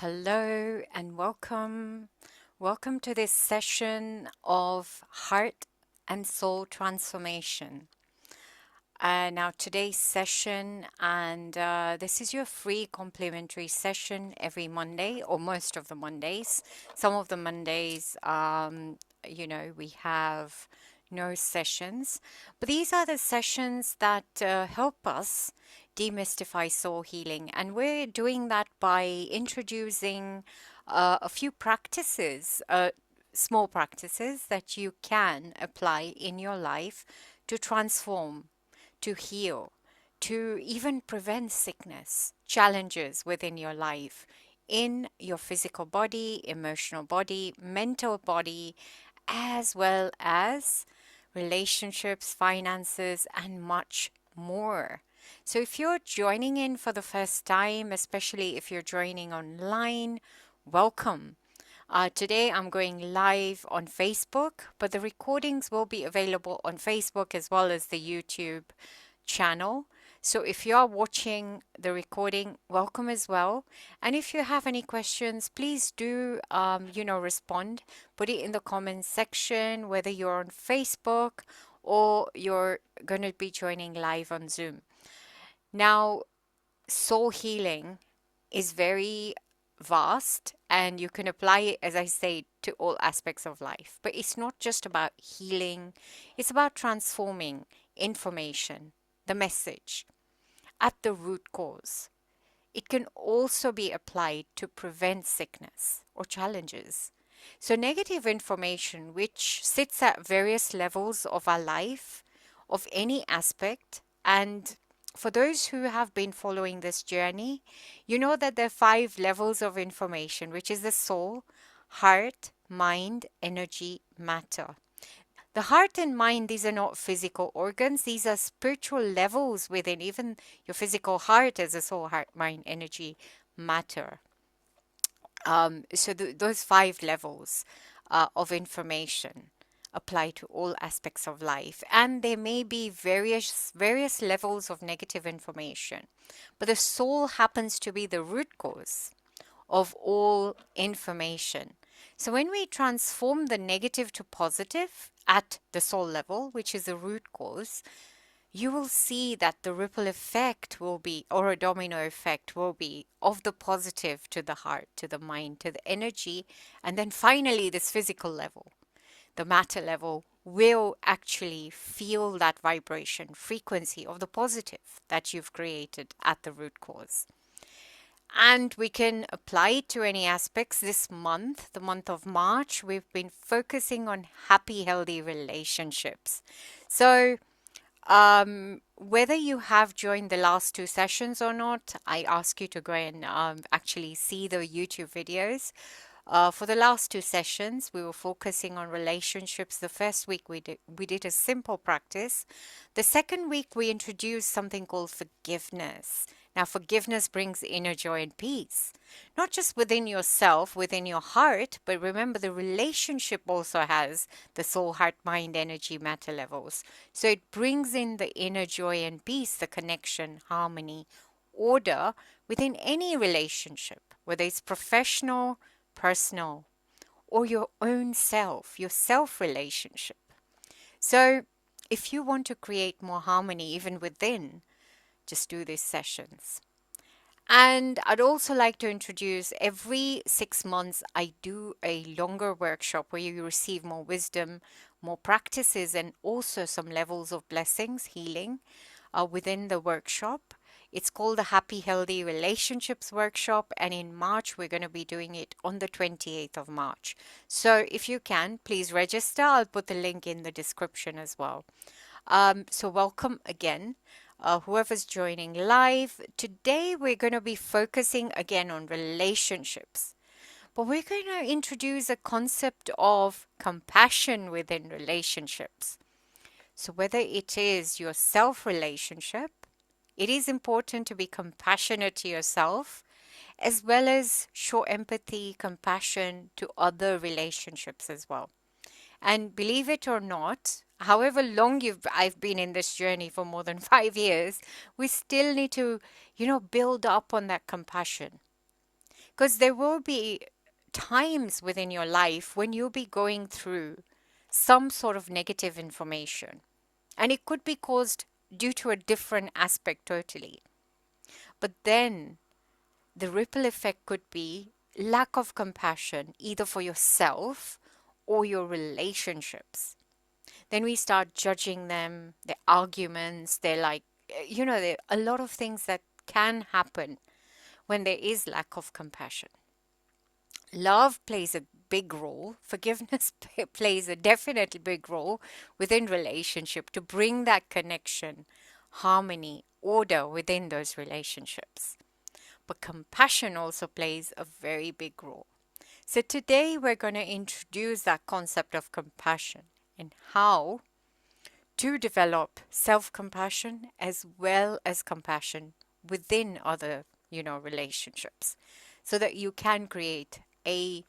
Hello and welcome. Welcome to this session of heart and soul transformation. Now, today's session, and this is your free complimentary session every Monday, or most of the Mondays. Some of the Mondays, we have no sessions, but these are the sessions that help us demystify soul healing, and we're doing that by introducing a few practices, small practices that you can apply in your life to transform, to heal, to even prevent sickness, challenges within your life, in your physical body, emotional body, mental body, as well as relationships, finances, and much more. So, if you're joining in for the first time, especially if you're joining online, welcome. Today I'm going live on Facebook, but the recordings will be available on Facebook as well as the YouTube channel. So if you are watching the recording, welcome as well. And if you have any questions, please do, respond. Put it in the comments section, whether you're on Facebook or you're going to be joining live on Zoom. Now, soul healing is very vast and you can apply it, as I say, to all aspects of life. But it's not just about healing, it's about transforming information, the message, at the root cause. It can also be applied to prevent sickness or challenges. So, negative information, which sits at various levels of our life, of any aspect, and for those who have been following this journey, you know that there are 5 levels of information, which is the soul, heart, mind, energy, matter. The heart and mind, these are not physical organs, these are spiritual levels within even your physical heart as a soul, heart, mind, energy, matter. Those 5 levels of information apply to all aspects of life, and there may be various levels of negative information, but the soul happens to be the root cause of all information. So when we transform the negative to positive at the soul level, which is the root cause, you will see that the ripple effect will be, or a domino effect will be, of the positive to the heart, to the mind, to the energy, and then finally this physical level, the matter level, will actually feel that vibration, frequency of the positive that you've created at the root cause. And we can apply it to any aspects. This month, the month of March, we've been focusing on happy, healthy relationships. So, whether you have joined the last 2 sessions or not, I ask you to go and actually see the YouTube videos. For the last 2 sessions, we were focusing on relationships. The first week we did a simple practice. The second week we introduced something called forgiveness. Now, forgiveness brings inner joy and peace, not just within yourself, within your heart, but remember the relationship also has the soul, heart, mind, energy, matter levels. So it brings in the inner joy and peace, the connection, harmony, order within any relationship, whether it's professional, personal, or your own self, your self relationship. So, if you want to create more harmony even within, just do these sessions. And I'd also like to introduce every 6 months, I do a longer workshop where you receive more wisdom, more practices, and also some levels of blessings, healing within the workshop. It's called the Happy Healthy Relationships Workshop, and in March we're going to be doing it on the 28th of March. So if you can, please register. I'll put the link in the description as well. So welcome again. Whoever's joining live, today we're going to be focusing again on relationships. But we're going to introduce a concept of compassion within relationships. So whether it is your self relationship, it is important to be compassionate to yourself, as well as show empathy, compassion to other relationships as well. And believe it or not, however long I've been in this journey for more than 5 years, we still need to, build up on that compassion. Because there will be times within your life when you'll be going through some sort of negative information. And it could be caused due to a different aspect totally. But then the ripple effect could be lack of compassion, either for yourself or your relationships. Then we start judging them, their arguments, they're like, there are a lot of things that can happen when there is lack of compassion. Love plays a big role. Forgiveness plays a definitely big role within relationship to bring that connection, harmony, order within those relationships. But compassion also plays a very big role. So today we're going to introduce that concept of compassion and how to develop self-compassion as well as compassion within other, relationships so that you can create a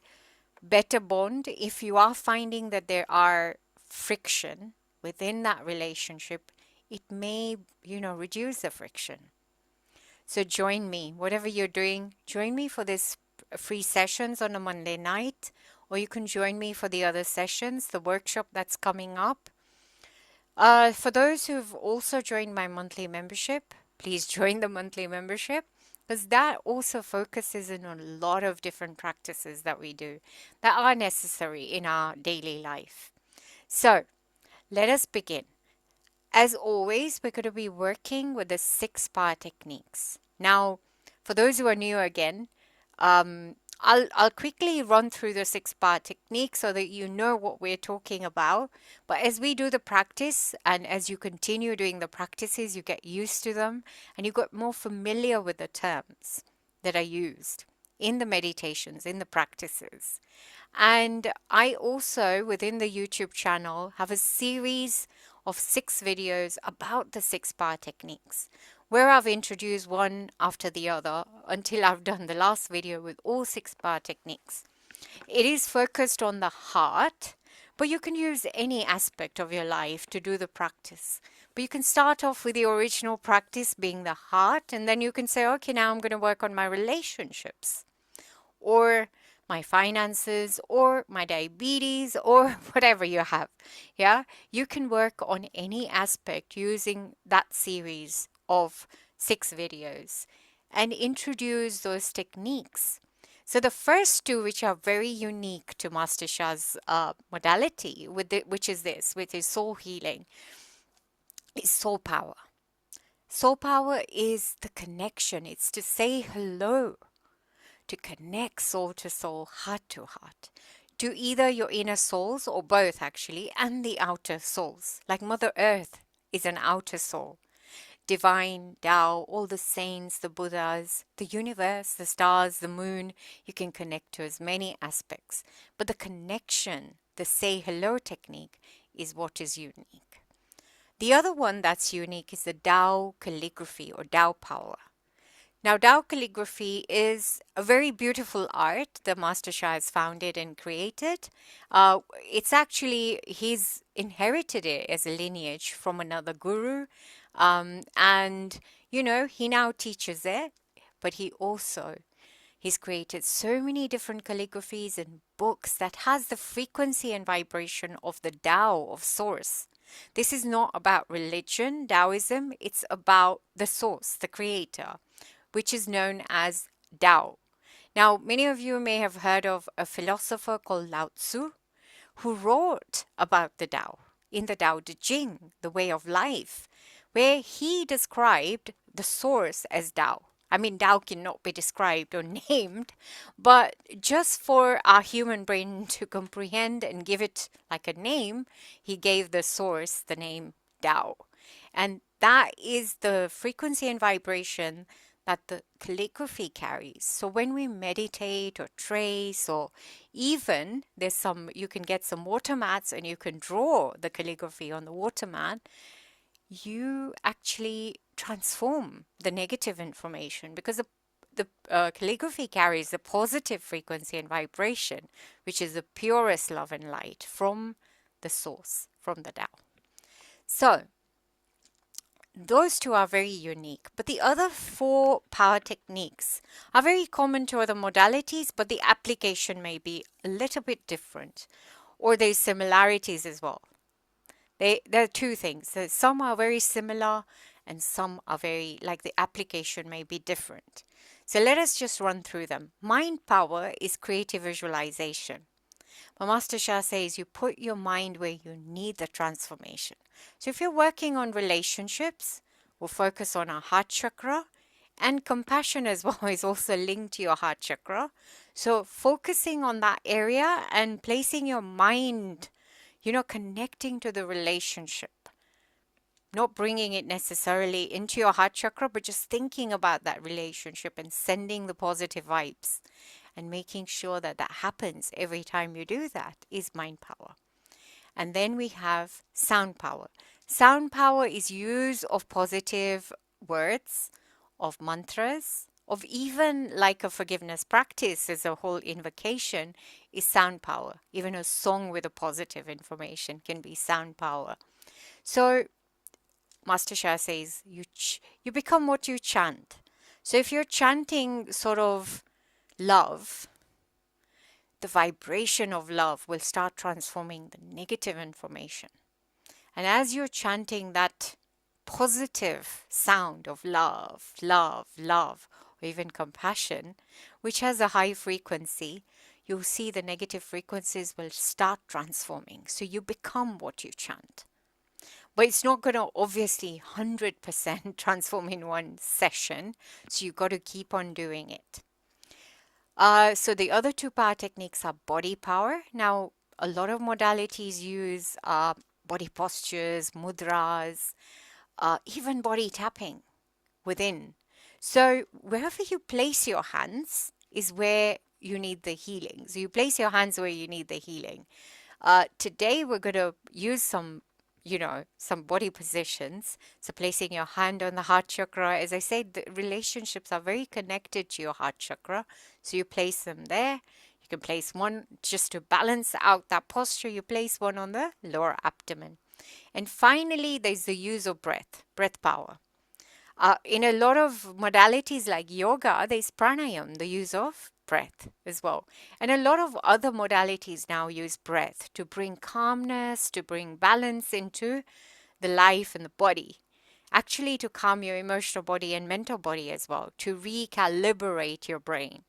better bond if you are finding that there are friction within that relationship. It may, reduce the friction. So join me, whatever you're doing, join me for this free sessions on a Monday night, or you can join me for the other sessions, the workshop that's coming up. For those who've also joined my monthly membership, please join the monthly membership because that also focuses in on a lot of different practices that we do that are necessary in our daily life. So let us begin. As always, we're going to be working with the 6-part techniques. Now, for those who are new again, I'll quickly run through the 6-part technique so that you know what we're talking about. But as we do the practice and as you continue doing the practices, you get used to them and you get more familiar with the terms that are used in the meditations, in the practices. And I also, within the YouTube channel, have a series of 6 videos about the 6-part techniques, where I've introduced one after the other until I've done the last video with all 6-part techniques. It is focused on the heart, but you can use any aspect of your life to do the practice. But you can start off with the original practice being the heart, and then you can say, okay, now I'm going to work on my relationships, or my finances, or my diabetes, or whatever you have. Yeah, you can work on any aspect using that series of 6 videos and introduce those techniques. So the first 2, which are very unique to Master Shah's modality, which is soul healing, is soul power. Soul power is the connection. It's to say hello, to connect soul to soul, heart to heart, to either your inner souls or both actually, and the outer souls. Like Mother Earth is an outer soul. Divine, Tao, all the saints, the Buddhas, the universe, the stars, the moon, you can connect to as many aspects. But the connection, the say hello technique, is what is unique. The other one that's unique is the Tao calligraphy or Tao power. Now, Tao calligraphy is a very beautiful art that Master Shah has founded and created. It's actually, he's inherited it as a lineage from another guru. And, he now teaches it, but he's created so many different calligraphies and books that has the frequency and vibration of the Tao of Source. This is not about religion, Taoism, it's about the Source, the Creator, which is known as Tao. Now, many of you may have heard of a philosopher called Lao Tzu, who wrote about the Tao in the Tao Te Ching, the way of life, where he described the source as Tao. I mean, Tao cannot be described or named, but just for our human brain to comprehend and give it like a name, he gave the source the name Tao. And that is the frequency and vibration that the calligraphy carries. So when we meditate or trace, or even you can get some water mats and you can draw the calligraphy on the water mat, you actually transform the negative information because the calligraphy carries the positive frequency and vibration, which is the purest love and light from the source, from the Tao. So Those two are very unique, but the other four power techniques are very common to other modalities, but the application may be a little bit different, or there's similarities as well. There are two things. So some are very similar and some are very, like the application may be different. So let us just run through them. Mind power is creative visualization. But Master Shah says you put your mind where you need the transformation. So if you're working on relationships, we'll focus on our heart chakra, and compassion as well is also linked to your heart chakra. So focusing on that area and placing your mind, connecting to the relationship, not bringing it necessarily into your heart chakra, but just thinking about that relationship and sending the positive vibes and making sure that that happens every time you do that is mind power. And then we have sound power. Sound power is use of positive words, of mantras, of even like a forgiveness practice as a whole invocation is sound power. Even a song with a positive information can be sound power. So Master Shah says you become what you chant. So if you're chanting sort of love, the vibration of love will start transforming the negative information. And as you're chanting that positive sound of love, love, love, or even compassion, which has a high frequency, you'll see the negative frequencies will start transforming. So you become what you chant. But it's not going to obviously 100% transform in one session. So you've got to keep on doing it. So the other two power techniques are body power. Now, a lot of modalities use body postures, mudras, even body tapping within. So wherever you place your hands is where you need the healing. So you place your hands where you need the healing. Today we're going to use some body positions. So placing your hand on the heart chakra. As I said, the relationships are very connected to your heart chakra. So you place them there. You can place one just to balance out that posture. You place one on the lower abdomen. And finally, there's the use of breath power. In a lot of modalities like yoga, there's pranayam, the use of breath as well. And a lot of other modalities now use breath to bring calmness, to bring balance into the life and the body. Actually, to calm your emotional body and mental body as well, to recalibrate your brain.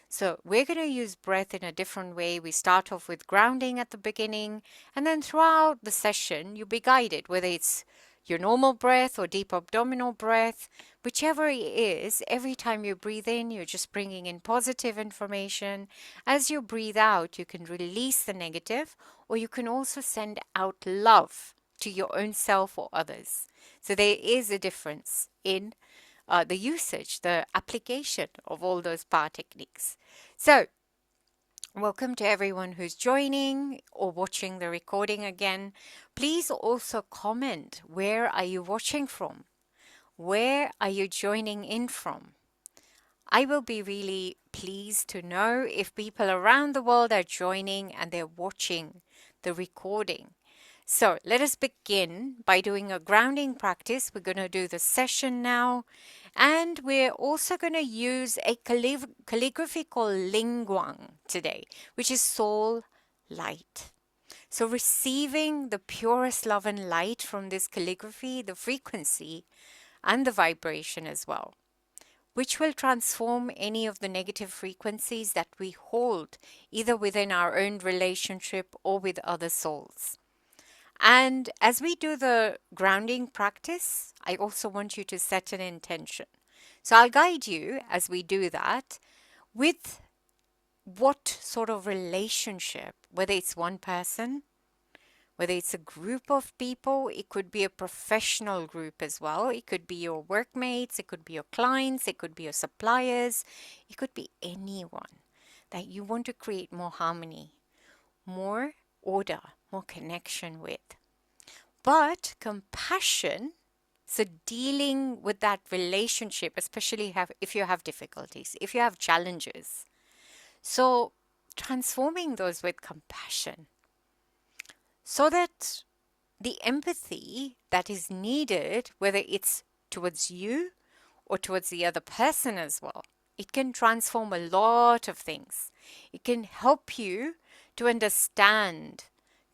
So we're going to use breath in a different way. We start off with grounding at the beginning, and then throughout the session, you'll be guided, whether it's your normal breath or deep abdominal breath, whichever it is. Every time you breathe in, you're just bringing in positive information. As you breathe out, you can release the negative, or you can also send out love to your own self or others. So there is a difference in the usage, the application of all those power techniques. So, welcome to everyone who's joining or watching the recording again. Please also comment, where are you watching from? Where are you joining in from? I will be really pleased to know if people around the world are joining and they're watching the recording. So let us begin by doing a grounding practice. We're going to do the session now. And we're also going to use a calligraphy called Lingguang today, which is soul light. So receiving the purest love and light from this calligraphy, the frequency and the vibration as well, which will transform any of the negative frequencies that we hold either within our own relationship or with other souls. And as we do the grounding practice, I also want you to set an intention. So I'll guide you as we do that with what sort of relationship, whether it's one person, whether it's a group of people, it could be a professional group as well. It could be your workmates, it could be your clients, it could be your suppliers, it could be anyone that you want to create more harmony, more order, more connection with. But compassion, so dealing with that relationship, especially if you have difficulties, if you have challenges. So transforming those with compassion so that the empathy that is needed, whether it's towards you or towards the other person as well. It can transform a lot of things. It can help you to understand,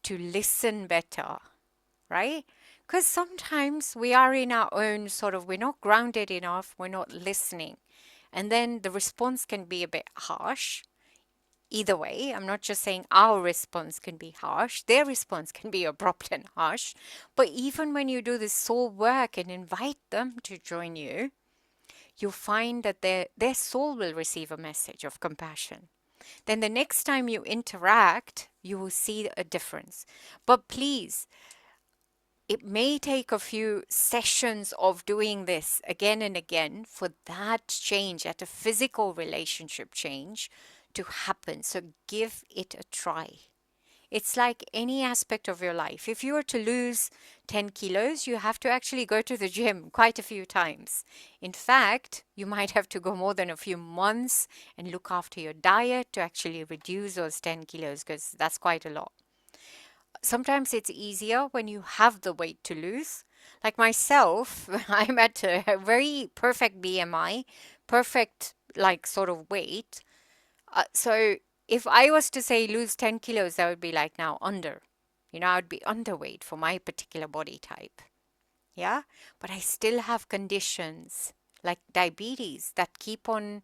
to listen better, right? Because sometimes we are in our own we're not grounded enough, we're not listening. And then the response can be a bit harsh. Either way, I'm not just saying our response can be harsh, their response can be abrupt and harsh. But even when you do this soul work and invite them to join you, you'll find that their soul will receive a message of compassion. Then the next time you interact, you will see a difference. But please, it may take a few sessions of doing this again and again for that change, at a physical relationship change, to happen. So give it a try. It's like any aspect of your life. If you were to lose 10 kilos, you have to actually go to the gym quite a few times. In fact, you might have to go more than a few months and look after your diet to actually reduce those 10 kilos, because that's quite a lot. Sometimes it's easier when you have the weight to lose. Like myself, I'm at a very perfect BMI, perfect weight. So if I was to say lose 10 kilos, that would be like now under. I would be underweight for my particular body type. Yeah. But I still have conditions like diabetes that keep on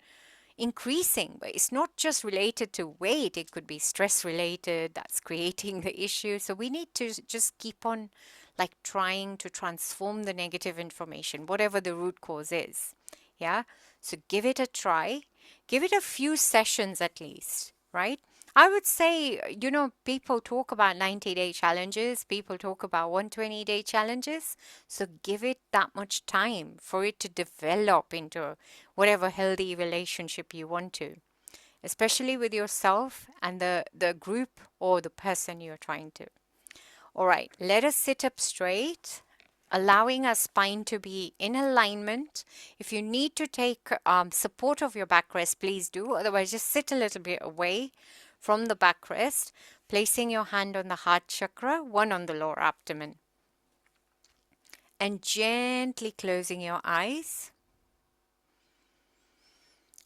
increasing. But it's not just related to weight, it could be stress related that's creating the issue. So we need to just keep on trying to transform the negative information, whatever the root cause is. Yeah. So give it a try. Give it a few sessions at least, right? I would say, people talk about 90-day challenges, people talk about 120-day challenges. So give it that much time for it to develop into whatever healthy relationship you want to, especially with yourself and the group or the person you're trying to. All right, let us sit up straight, allowing our spine to be in alignment. If you need to take support of your backrest, please do. Otherwise, just sit a little bit away from the backrest, placing your hand on the heart chakra, one on the lower abdomen, and gently closing your eyes.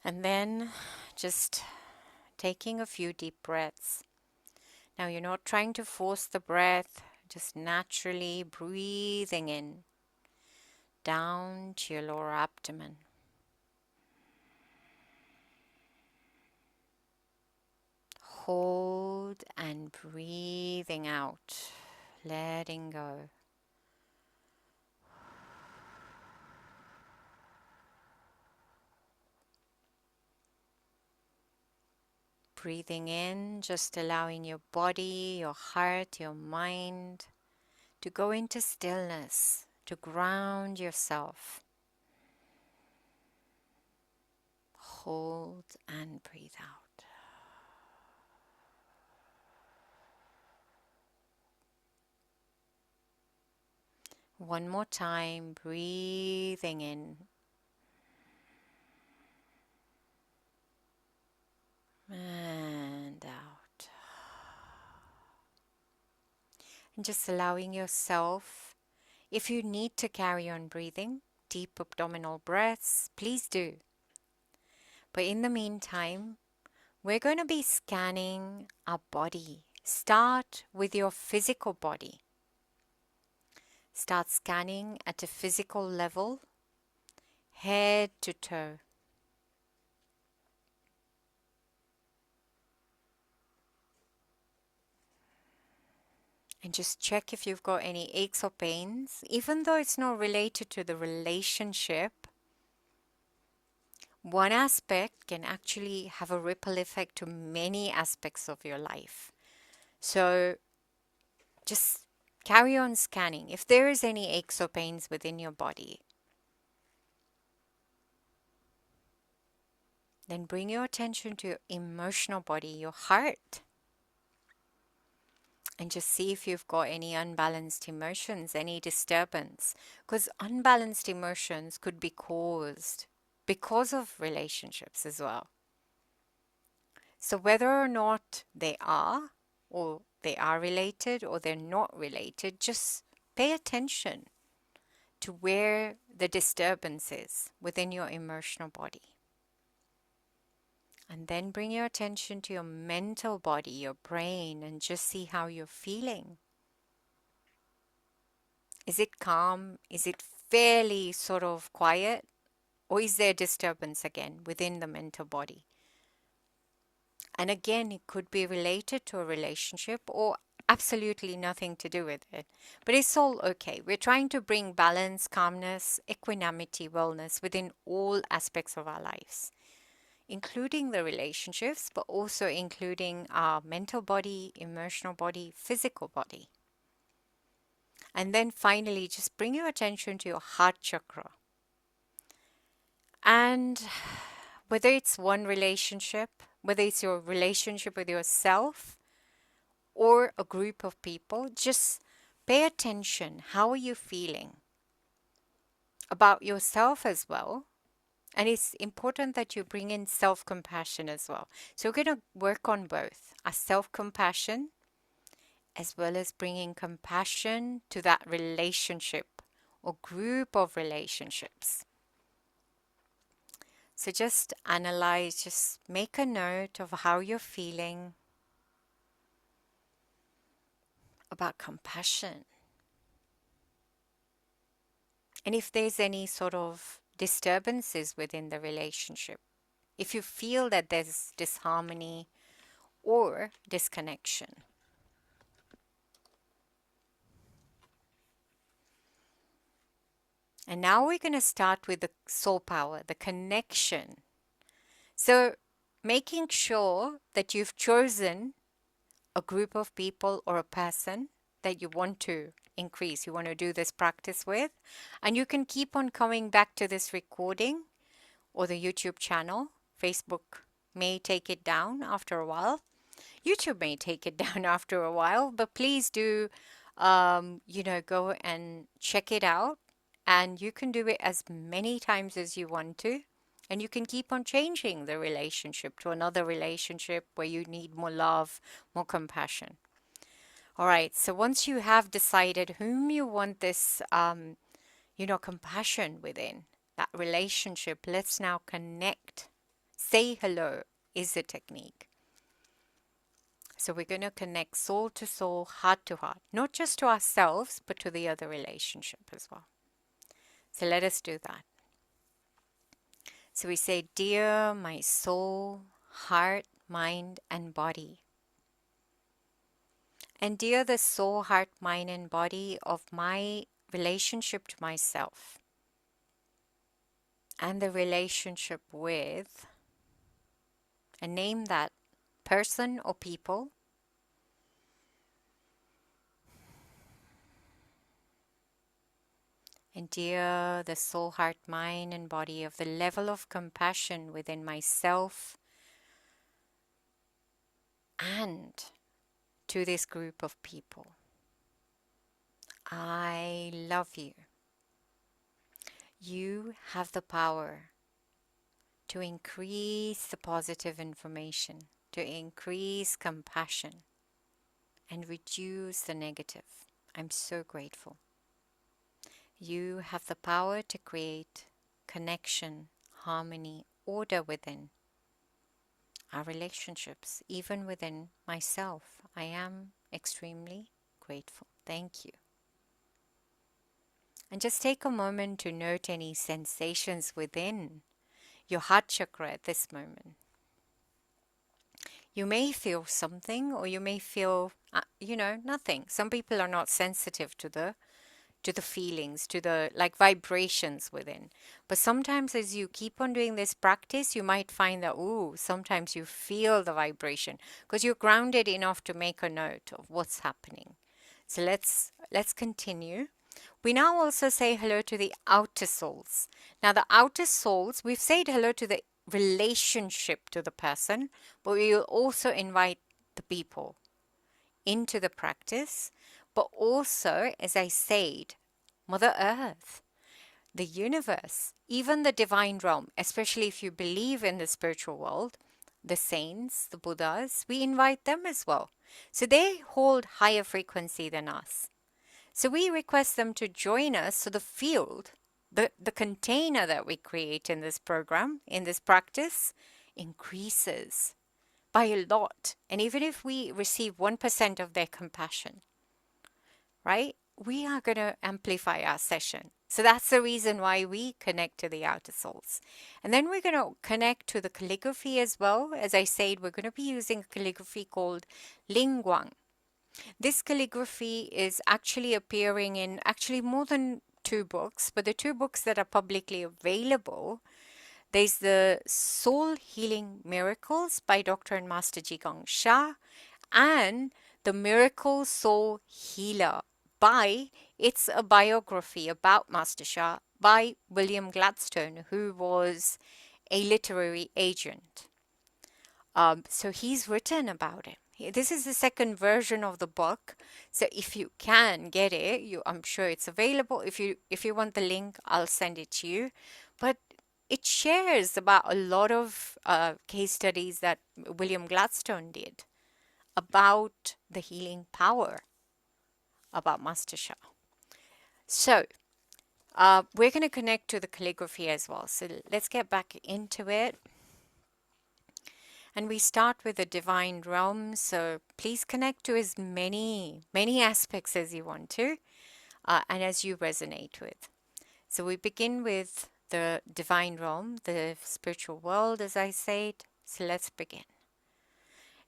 And then just taking a few deep breaths. Now, you're not trying to force the breath, just naturally breathing in down to your lower abdomen. Hold and breathing out, letting go. Breathing in, just allowing your body, your heart, your mind to go into stillness, to ground yourself. Hold and breathe out. One more time, breathing in and out. And just allowing yourself, if you need to carry on breathing, deep abdominal breaths, please do. But in the meantime, we're going to be scanning our body. Start with your physical body. Start scanning at a physical level, head to toe. And just check if you've got any aches or pains. Even though it's not related to the relationship, one aspect can actually have a ripple effect to many aspects of your life. So just carry on scanning. If there is any aches or pains within your body, then bring your attention to your emotional body, your heart. And just see if you've got any unbalanced emotions, any disturbance. Because unbalanced emotions could be caused because of relationships as well. So whether or not they are, or they are related, or they're not related, just pay attention to where the disturbance is within your emotional body. And then bring your attention to your mental body, your brain, and just see how you're feeling. Is it calm? Is it fairly sort of quiet? Or is there disturbance again within the mental body? And again, it could be related to a relationship or absolutely nothing to do with it. But it's all okay. We're trying to bring balance, calmness, equanimity, wellness within all aspects of our lives, including the relationships, but also including our mental body, emotional body, physical body. And then finally, just bring your attention to your heart chakra. And whether it's one relationship, whether it's your relationship with yourself or a group of people, just pay attention. How are you feeling about yourself as well? And it's important that you bring in self-compassion as well. So we're going to work on both our self-compassion as well as bringing compassion to that relationship or group of relationships. So just analyze, just make a note of how you're feeling about compassion. And if there's any sort of disturbances within the relationship, if you feel that there's disharmony or disconnection. And now we're going to start with the soul power, the connection. So making sure that you've chosen a group of people or a person that you want to increase, you want to do this practice with. And you can keep on coming back to this recording or the YouTube channel. Facebook may take it down after a while. YouTube may take it down after a while, but please do, go and check it out. And you can do it as many times as you want to. And you can keep on changing the relationship to another relationship where you need more love, more compassion. All right. So once you have decided whom you want this, compassion within that relationship, let's now connect. Say hello is the technique. So we're going to connect soul to soul, heart to heart, not just to ourselves, but to the other relationship as well. So let us do that. So we say, dear my soul, heart, mind, and body. And dear the soul, heart, mind, and body of my relationship to myself and the relationship with, and name that person or people. And dear the soul, heart, mind, and body of the level of compassion within myself and to this group of people. I love you. You have the power to increase the positive information, to increase compassion, and reduce the negative. I'm so grateful. You have the power to create connection, harmony, order within our relationships, even within myself. I am extremely grateful. Thank you. And just take a moment to note any sensations within your heart chakra at this moment. You may feel something or you may feel, nothing. Some people are not sensitive to the feelings, to the vibrations within. But sometimes as you keep on doing this practice, you might find that, sometimes you feel the vibration because you're grounded enough to make a note of what's happening. So let's continue. We now also say hello to the outer souls. Now the outer souls, we've said hello to the relationship to the person, but we will also invite the people into the practice, but also, as I said, Mother Earth, the universe, even the divine realm, especially if you believe in the spiritual world, the saints, the Buddhas, we invite them as well. So they hold higher frequency than us. So we request them to join us so the field, the container that we create in this program, in this practice, increases by a lot. And even if we receive 1% of their compassion, right, we are going to amplify our session. So that's the reason why we connect to the outer souls. And then we're going to connect to the calligraphy as well. As I said, we're going to be using a calligraphy called Lingguang. This calligraphy is actually appearing in actually more than 2 books, but the 2 books that are publicly available, there's the Soul Healing Miracles by Dr. and Master Jigong Sha, and the Miracle Soul Healer by, it's a biography about Master Sha by William Gladstone, who was a literary agent. So he's written about it. This is the second version of the book. So if you can get it, I'm sure it's available. If you want the link, I'll send it to you. But it shares about a lot of case studies that William Gladstone did about the healing power about Master Sha. So we're going to connect to the calligraphy as well. So let's get back into it. And we start with the divine realm. So please connect to as many aspects as you want to and as you resonate with. So we begin with the divine realm, the spiritual world, as I said. So let's begin.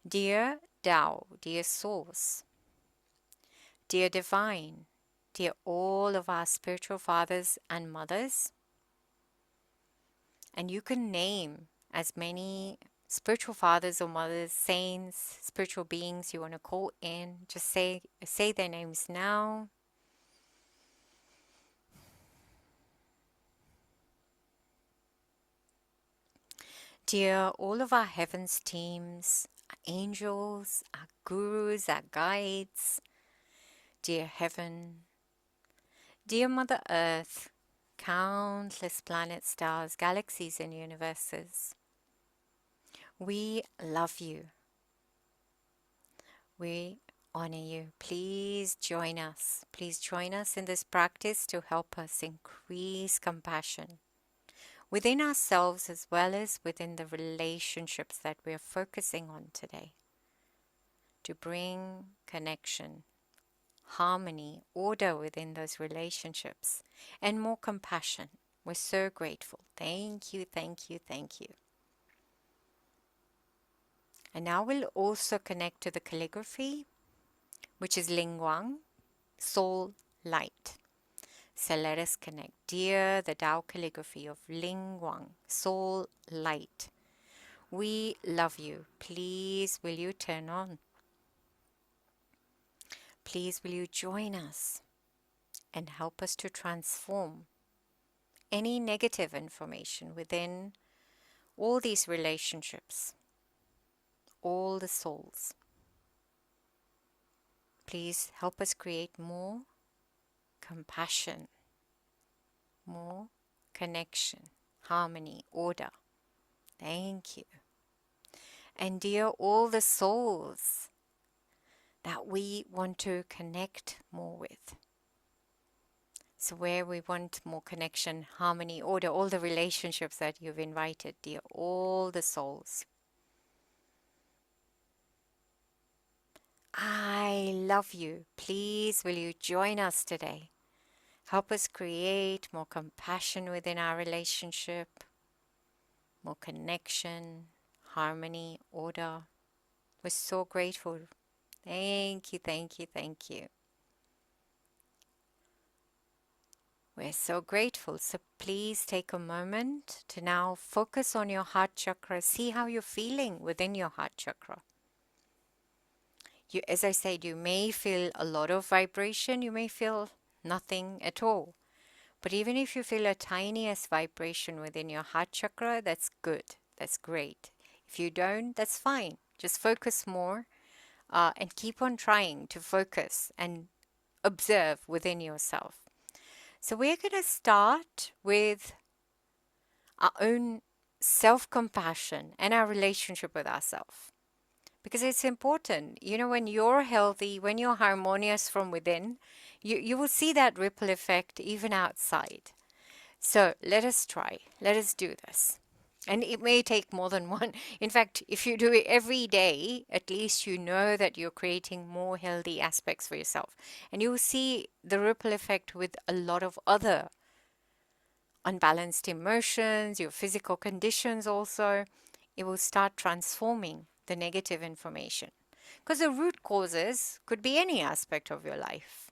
Dear Tao, dear Source, dear Divine, dear all of our spiritual fathers and mothers, and you can name as many spiritual fathers or mothers, saints, spiritual beings you want to call in. Just say their names now. Dear all of our heavens teams, our angels, our gurus, our guides, dear heaven, dear Mother Earth, countless planets, stars, galaxies, and universes, we love you. We honor you. Please join us. Please join us in this practice to help us increase compassion within ourselves as well as within the relationships that we are focusing on today, to bring connection, harmony, order within those relationships, and more compassion. We're so grateful. Thank you, thank you, thank you. And now we'll also connect to the calligraphy, which is Lingguang, soul light. So let us connect. Dear the Tao calligraphy of Lingguang, soul light, we love you. Please will you turn on? Please will you join us and help us to transform any negative information within all these relationships, all the souls. Please help us create more compassion, more connection, harmony, order. Thank you. And dear all the souls that we want to connect more with. So where we want more connection, harmony, order, all the relationships that you've invited, dear all the souls. I love you. Please will you join us today? Help us create more compassion within our relationship, more connection, harmony, order. We're so grateful. Thank you, thank you, thank you. We're so grateful. So please take a moment to now focus on your heart chakra. See how you're feeling within your heart chakra. As I said, you may feel a lot of vibration. You may feel nothing at all. But even if you feel a tiniest vibration within your heart chakra, that's good. That's great. If you don't, that's fine. Just focus more and keep on trying to focus and observe within yourself. So we're going to start with our own self-compassion and our relationship with ourselves. because it's important. When you're healthy, when you're harmonious from within, you will see that ripple effect even outside. So let us try. Let us do this. And it may take more than one. In fact, if you do it every day, at least you know that you're creating more healthy aspects for yourself. And you will see the ripple effect with a lot of other unbalanced emotions, your physical conditions also. It will start transforming the negative information. Because the root causes could be any aspect of your life.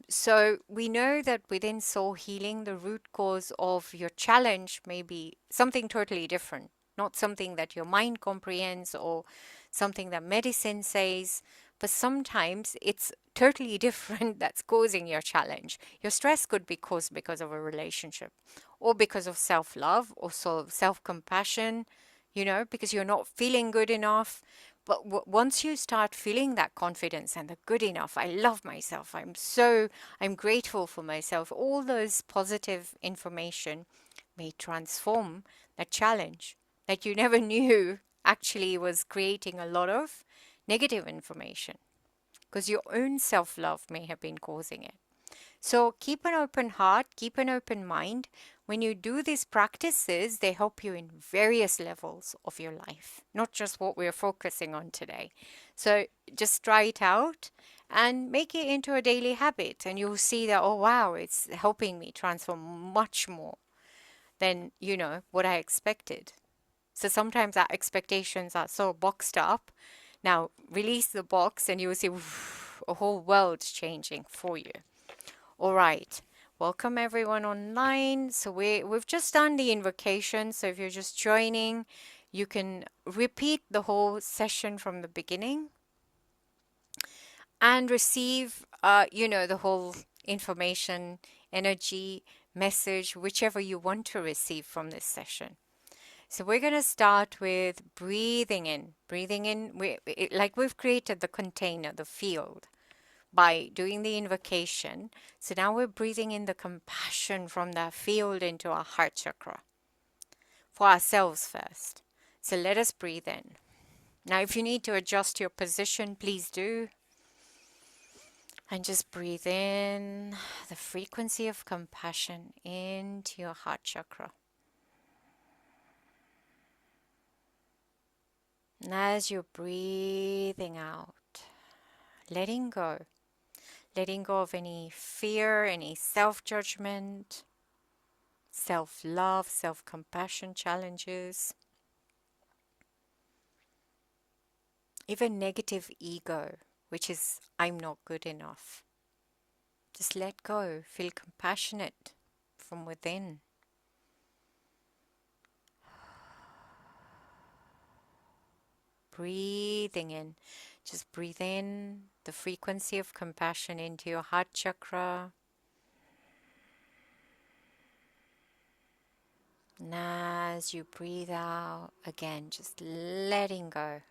So we know that within soul healing, the root cause of your challenge may be something totally different, not something that your mind comprehends or something that medicine says, but sometimes it's totally different that's causing your challenge. Your stress could be caused because of a relationship or because of self-love or self-compassion, because you're not feeling good enough. But once you start feeling that confidence and the good enough, I love myself, I'm grateful for myself, all those positive information may transform that challenge that you never knew actually was creating a lot of negative information because your own self love may have been causing it. So keep an open heart, keep an open mind. When you do these practices, they help you in various levels of your life, not just what we're focusing on today. So just try it out and make it into a daily habit, and you'll see that, oh wow, it's helping me transform much more than, what I expected. So sometimes our expectations are so boxed up. Now release the box and you will see a whole world changing for you. All right. Welcome everyone online. So we've just done the invocation. So if you're just joining, you can repeat the whole session from the beginning and receive, the whole information, energy, message, whichever you want to receive from this session. So we're going to start with breathing in. Breathing in, like we've created the container, the field, by doing the invocation. So now we're breathing in the compassion from that field into our heart chakra for ourselves first. So let us breathe in. Now, if you need to adjust your position, please do. And just breathe in the frequency of compassion into your heart chakra. And as you're breathing out, letting go of any fear, any self-judgment, self-love, self-compassion challenges, even negative ego, which is I'm not good enough. Just let go, feel compassionate from within. Breathing in, just breathe in the frequency of compassion into your heart chakra. And as you breathe out, again, just letting go.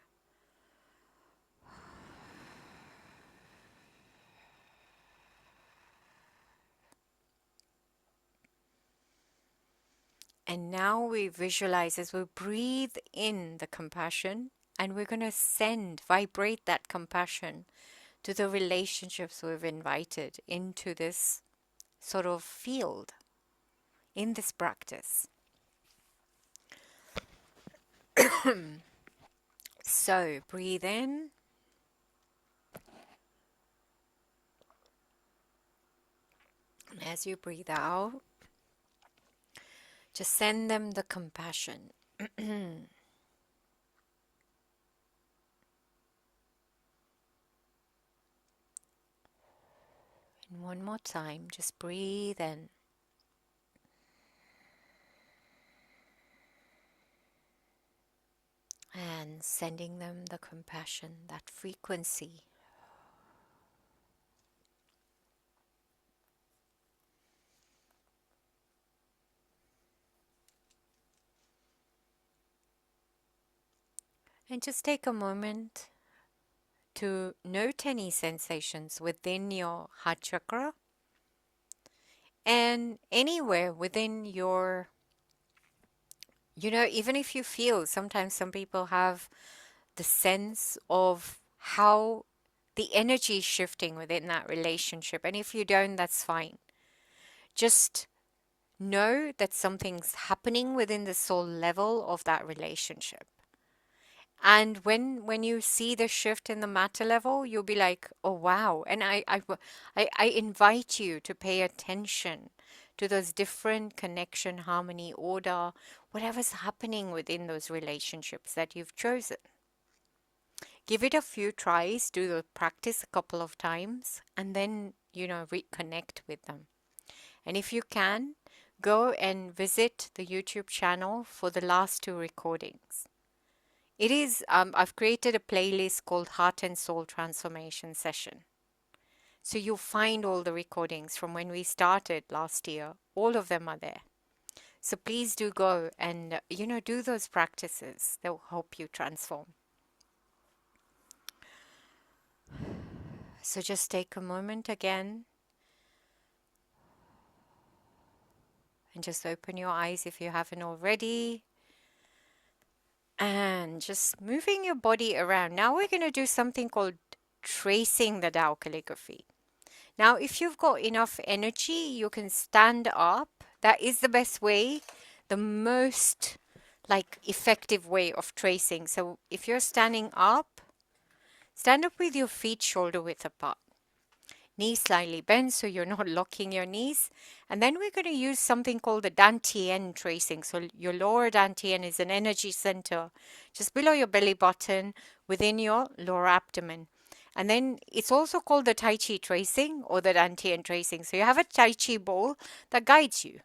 And now we visualize as we breathe in the compassion, and we're going to vibrate that compassion to the relationships we've invited into this sort of field, in this practice. So breathe in. And as you breathe out, just send them the compassion. And one more time, just breathe in. And sending them the compassion, that frequency. And just take a moment to note any sensations within your heart chakra and anywhere within your, even if you feel, sometimes some people have the sense of how the energy is shifting within that relationship. And if you don't, that's fine. Just know that something's happening within the soul level of that relationship. And when you see the shift in the matter level, you'll be like, oh wow. And I invite you to pay attention to those different connection, harmony, order, whatever's happening within those relationships that you've chosen. Give it a few tries, do the practice a couple of times, and then, reconnect with them. And if you can, go and visit the YouTube channel for the last two recordings. It is, I've created a playlist called Heart and Soul Transformation Session. So you'll find all the recordings from when we started last year. All of them are there. So please do go and, do those practices that will help you transform. So just take a moment again and just open your eyes if you haven't already. And just moving your body around. Now we're going to do something called tracing the Tao calligraphy. Now, if you've got enough energy, you can stand up. That is the best way, the most effective way of tracing. So if you're standing up, stand up with your feet shoulder width apart. Knees slightly bent so you're not locking your knees. And then we're going to use something called the Dantian tracing. So your lower Dantian is an energy center just below your belly button within your lower abdomen. And then it's also called the Tai Chi tracing or the Dantian tracing. So you have a Tai Chi ball that guides you.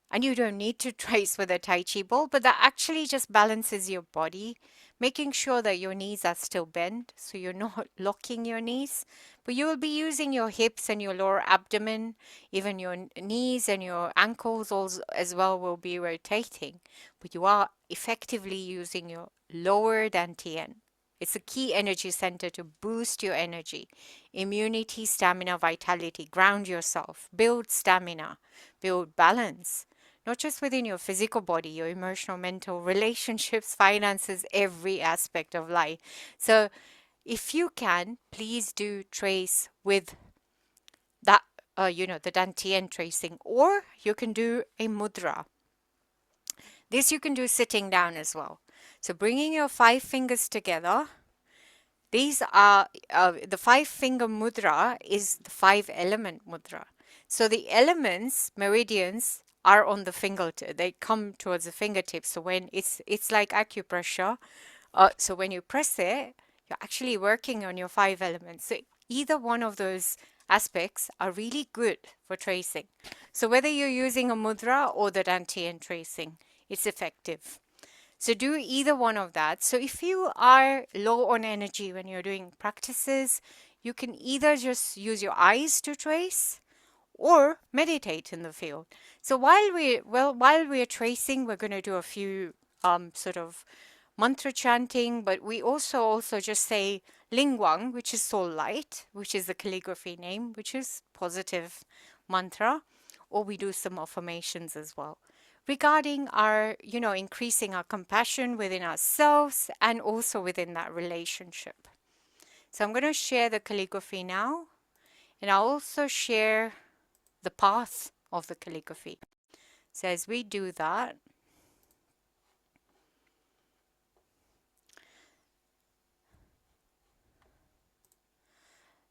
And you don't need to trace with a Tai Chi ball, but that actually just balances your body, making sure that your knees are still bent, so you're not locking your knees. But you will be using your hips and your lower abdomen, even your knees and your ankles as well will be rotating. But you are effectively using your lower dantian. It's a key energy center to boost your energy, immunity, stamina, vitality, ground yourself, build stamina, build balance. Not just within your physical body, your emotional, mental, relationships, finances, every aspect of life. So if you can, please do trace with that, the Dantian tracing, or you can do a mudra. This you can do sitting down as well. So bringing your 5 fingers together. These are, the 5-finger mudra is the 5-element mudra. So the elements, meridians, are on the they come towards the fingertips. So when it's like acupressure. So when you press it, you're actually working on your 5 elements. So either one of those aspects are really good for tracing. So whether you're using a mudra or the Dantian tracing, it's effective. So do either one of that. So if you are low on energy when you're doing practices, you can either just use your eyes to trace or meditate in the field. So while we're tracing, we're going to do a few sort of mantra chanting, but we also just say Lingwang, which is soul light, which is the calligraphy name, which is positive mantra, or we do some affirmations as well regarding our, increasing our compassion within ourselves and also within that relationship. So I'm going to share the calligraphy now, and I'll also share the path of the calligraphy. So as we do that,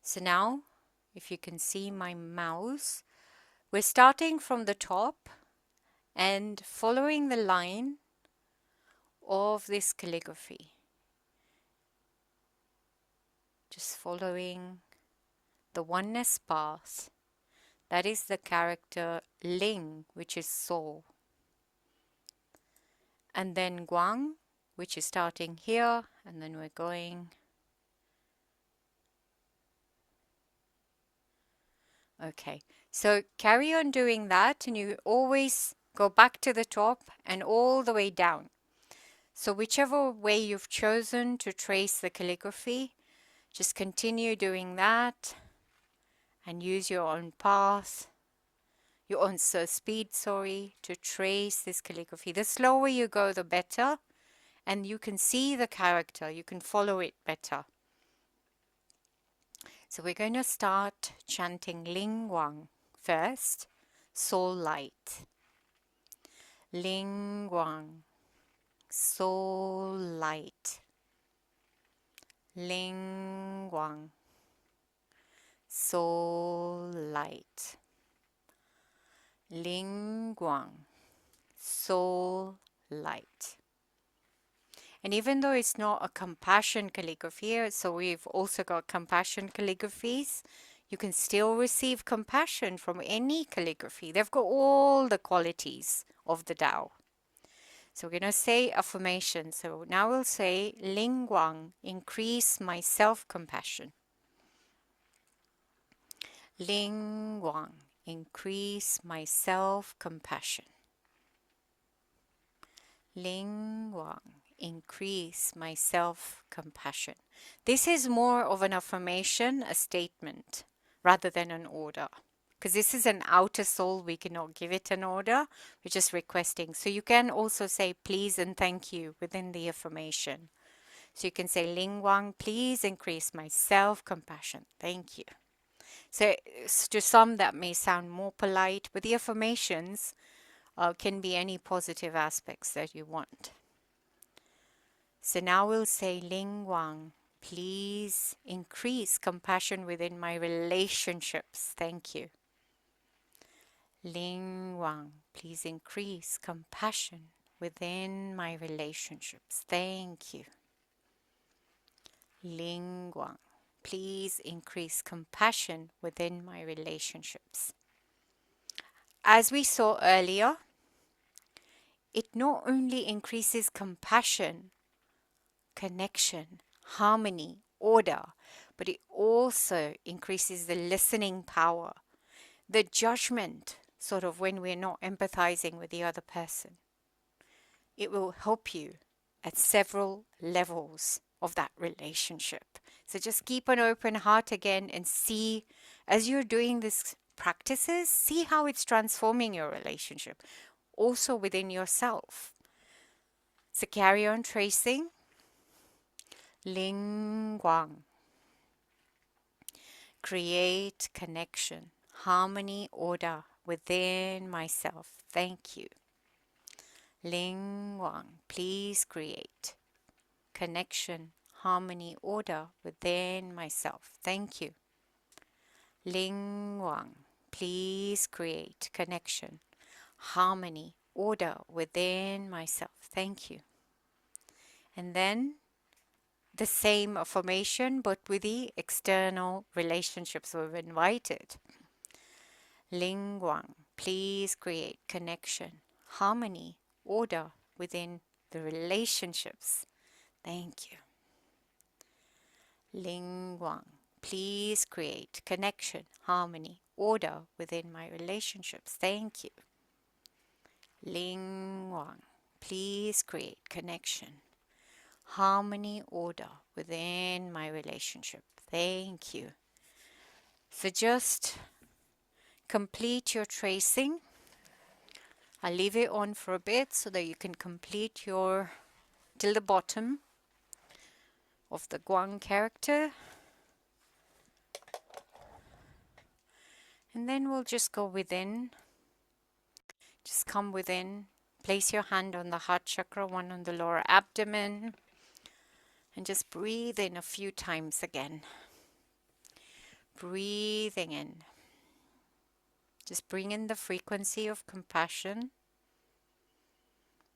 so now, if you can see my mouse, we're starting from the top and following the line of this calligraphy. Just following the oneness path. That is the character Ling, which is soul. And then Guang, which is starting here, and then we're going. Okay, so carry on doing that, and you always go back to the top and all the way down. So whichever way you've chosen to trace the calligraphy, just continue doing that and use your own path, your own speed, to trace this calligraphy. The slower you go, the better. and you can see the character, you can follow it better. So we're going to start chanting Ling Wang first, soul light. Ling Wang, soul light. Ling Wang, soul light. Ling Wang, soul light. And even though it's not a compassion calligraphy, so we've also got compassion calligraphies, you can still receive compassion from any calligraphy. They've got all the qualities of the Tao. So we're going to say affirmation. So now we'll say, Ling Guang, increase my self-compassion. Ling Guang, increase my self-compassion. Ling Guang, increase my self-compassion. This is more of an affirmation, a statement, rather than an order. Because this is an outer soul, we cannot give it an order. We're just requesting. So you can also say please and thank you within the affirmation. So you can say, Ling Guang, please increase my self-compassion. Thank you. So to some that may sound more polite, but the affirmations can be any positive aspects that you want. So now we'll say, Ling Guang, please increase compassion within my relationships. Thank you. Ling Guang, please increase compassion within my relationships. Thank you. Ling Guang, please increase compassion within my relationships. As we saw earlier, it not only increases compassion, connection, harmony, order, but it also increases the listening power, the judgment, sort of when we're not empathizing with the other person. It will help you at several levels of that relationship. So just keep an open heart again and see, as you're doing these practices, see how it's transforming your relationship, also within yourself. So carry on tracing. Ling Guang. Create connection, harmony, order within myself. Thank you. Ling Guang, please create connection, harmony, order within myself. Thank you. Ling Guang, please create connection, harmony, order within myself. Thank you. And then the same affirmation, but with the external relationships we've invited. Ling Guang, please create connection, harmony, order within the relationships. Thank you. Ling Guang, please create connection, harmony, order within my relationships. Thank you. Ling Guang, please create connection, harmony, order within my relationship. Thank you. So just complete your tracing. I'll leave it on for a bit so that you can complete your till the bottom of the Guang character. And then we'll just go within. Just come within. Place your hand on the heart chakra, one on the lower abdomen. And just breathe in a few times again. Breathing in. Just bring in the frequency of compassion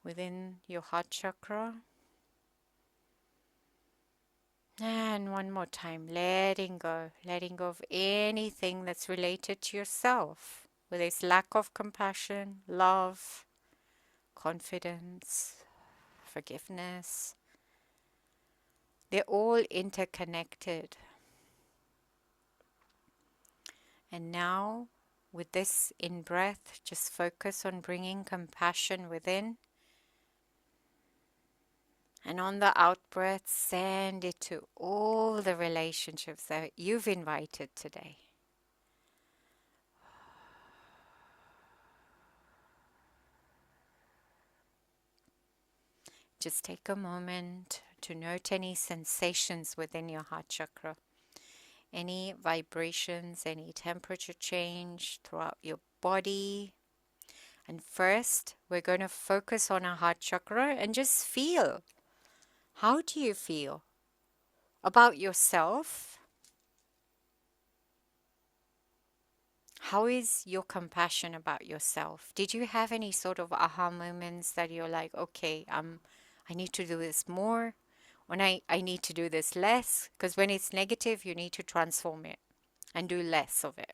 within your heart chakra. And one more time, letting go of anything that's related to yourself, whether it's lack of compassion, love, confidence, forgiveness. They're all interconnected. And now, with this in-breath, just focus on bringing compassion within. And on the out-breath, send it to all the relationships that you've invited today. Just take a moment to note any sensations within your heart chakra, any vibrations, any temperature change throughout your body. And first, we're going to focus on our heart chakra and just feel. How do you feel about yourself? How is your compassion about yourself? Did you have any sort of aha moments that you're like, okay, I need to do this more, when I need to do this less? Because when it's negative, you need to transform it and do less of it.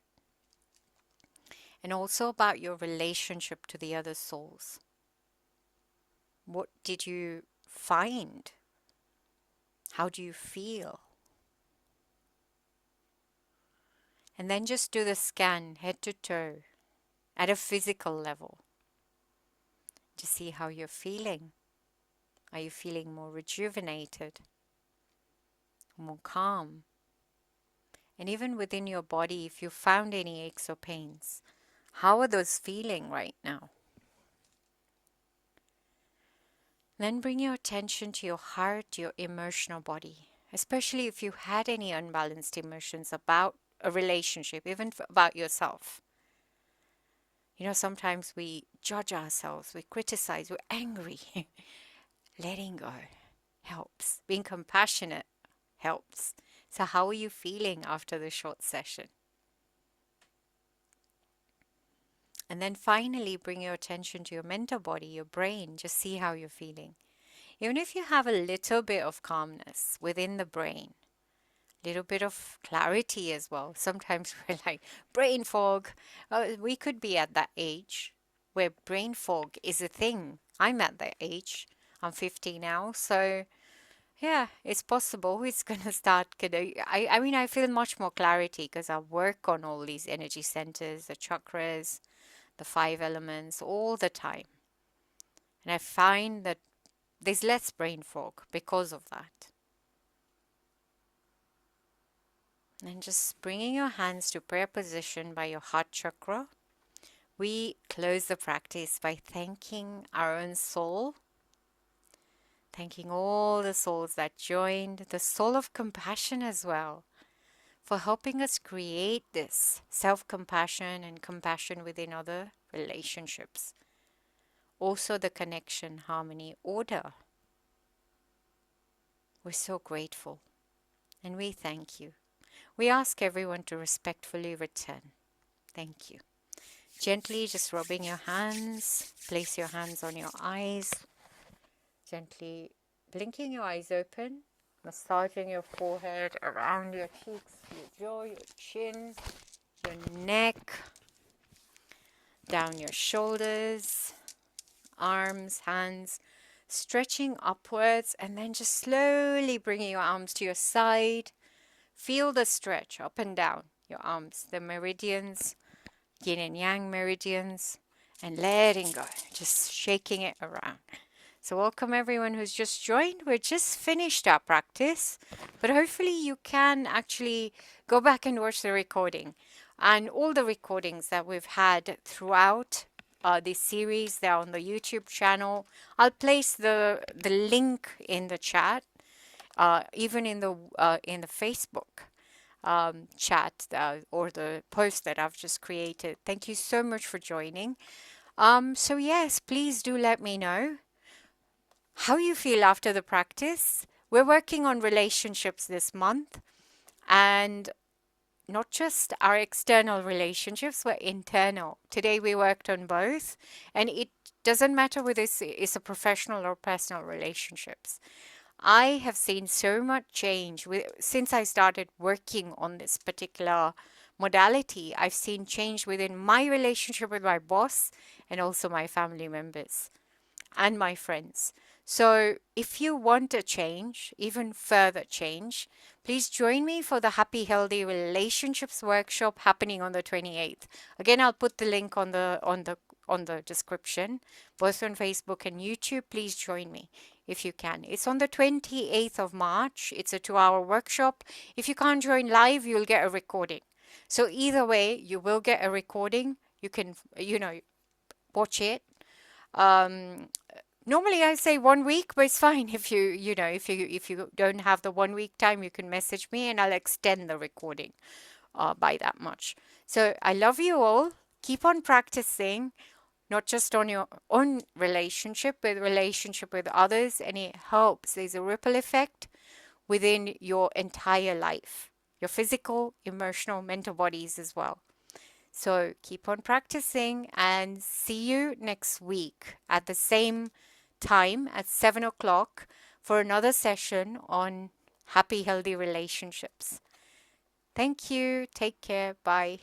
And also about your relationship to the other souls. What did you find? How do you feel? And then just do the scan head to toe at a physical level to see how you're feeling. Are you feeling more rejuvenated, more calm? And even within your body, if you found any aches or pains, how are those feeling right now? Then bring your attention to your heart, your emotional body, especially if you had any unbalanced emotions about a relationship, even about yourself. You know, sometimes we judge ourselves, we criticize, we're angry. Letting go helps. Being compassionate helps. So how are you feeling after the short session? And then finally, bring your attention to your mental body, your brain. Just see how you're feeling. Even if you have a little bit of calmness within the brain, a little bit of clarity as well. Sometimes we're like, brain fog. We could be at that age where brain fog is a thing. I'm at that age. I'm 50 now. So yeah, it's possible. It's going to start. I mean, I feel much more clarity because I work on all these energy centers, the chakras, the 5 elements all the time. And I find that there's less brain fog because of that. And just bringing your hands to prayer position by your heart chakra, we close the practice by thanking our own soul, thanking all the souls that joined, the soul of compassion as well, for helping us create this self-compassion and compassion within other relationships. Also the connection, harmony, order. We're so grateful and we thank you. We ask everyone to respectfully return. Thank you. Gently just rubbing your hands, place your hands on your eyes, gently blinking your eyes open, massaging your forehead, around your cheeks, your jaw, your chin, your neck, down your shoulders, arms, hands, stretching upwards, and then just slowly bringing your arms to your side. Feel the stretch up and down your arms, the meridians, yin and yang meridians, and letting go, just shaking it around. So welcome everyone who's just joined. We're just finished our practice, but hopefully you can actually go back and watch the recording. And all the recordings that we've had throughout this series, they're on the YouTube channel. I'll place the link in the chat, even in the Facebook chat or the post that I've just created. Thank you so much for joining. So yes, please do let me know how you feel after the practice. We're working on relationships this month, and not just our external relationships, but internal. Today we worked on both, and it doesn't matter whether it's a professional or personal relationships. I have seen so much change since I started working on this particular modality. I've seen change within my relationship with my boss and also my family members and my friends. So if you want a change, even further change, please join me for the Happy Healthy Relationships workshop happening on the 28th. Again, I'll put the link on the description, both on Facebook and YouTube. Please join me if you can. It's on the 28th of March. It's a 2-hour workshop. If you can't join live, you'll get a recording. So either way, you will get a recording. You can, watch it. Normally I say 1 week, but it's fine if if you don't have the 1 week time, you can message me and I'll extend the recording by that much. So I love you all. Keep on practicing, not just on your own relationship, but relationship with others, and it helps. There's a ripple effect within your entire life, your physical, emotional, mental bodies as well. So keep on practicing and see you next week at the same time at 7 o'clock for another session on happy, healthy relationships. Thank you. Take care. Bye.